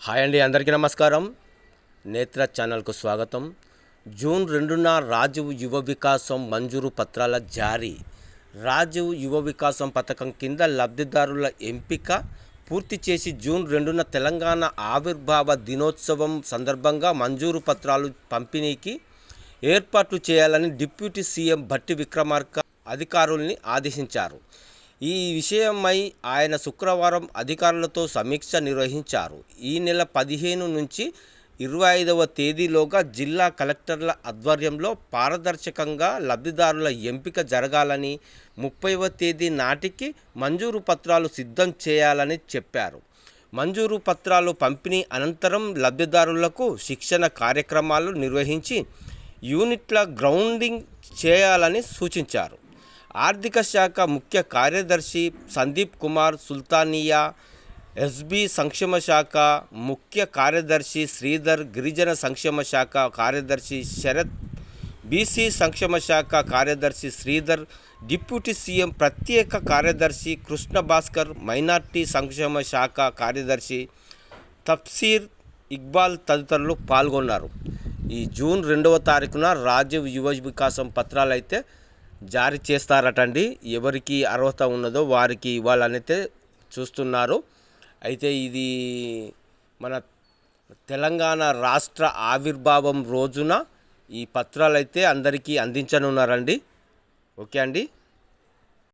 Hi అండి, అందరికీ నమస్కారం. నేత్ర ఛానల్కు స్వాగతం. జూన్ 2న రాజీవ్ యువ వికాసం మంజూరు పత్రాల జారీ. రాజీవ్ యువ వికాసం పథకం కింద లబ్ధిదారుల ఎంపిక పూర్తి చేసి జూన్ 2న తెలంగాణ ఆవిర్భావ దినోత్సవం సందర్భంగా మంజూరు పత్రాలు పంపిణీకి ఏర్పాట్లు చేయాలని డిప్యూటీ సీఎం భట్టి విక్రమార్క అధికారుల్ని ఆదేశించారు. ఈ విషయమై ఆయన శుక్రవారం అధికారులతో సమీక్ష నిర్వహించారు. ఈ నెల 15 నుంచి 25వ తేదీలోగా జిల్లా కలెక్టర్ల ఆధ్వర్యంలో పారదర్శకంగా లబ్ధిదారుల ఎంపిక జరగాలని, 30వ తేదీ నాటికి మంజూరు పత్రాలు సిద్ధం చేయాలని చెప్పారు. మంజూరు పత్రాలు పంపిణీ అనంతరం లబ్ధిదారులకు శిక్షణ కార్యక్రమాలు నిర్వహించి యూనిట్ల గ్రౌండింగ్ చేయాలని సూచించారు. ఆర్థిక శాఖ ముఖ్య కార్యదర్శి సందీప్ కుమార్ సుల్తానియా, ఎస్బీ సంక్షేమ శాఖ ముఖ్య కార్యదర్శి శ్రీధర్, గిరిజన సంక్షేమ శాఖ కార్యదర్శి శరత్, బీసీ సంక్షేమ శాఖ కార్యదర్శి శ్రీధర్, డిప్యూటీ సీఎం ప్రత్యేక కార్యదర్శి కృష్ణ భాస్కర్, మైనార్టీ సంక్షేమ శాఖ కార్యదర్శి తఫ్సీర్ ఇక్బాల్ తదితరులు పాల్గొన్నారు. ఈ జూన్ 2వ తారీఖున రాజీవ్ యువ వికాసం పత్రాలు అయితే జారీ చేస్తారటండి. ఎవరికి అర్హత ఉన్నదో వారికి ఇవ్వాలనైతే చూస్తున్నారు. అయితే ఇది మన తెలంగాణ రాష్ట్ర ఆవిర్భావం రోజున ఈ పత్రాలు అయితే అందరికీ అందించనున్నారండి. ఓకే అండి.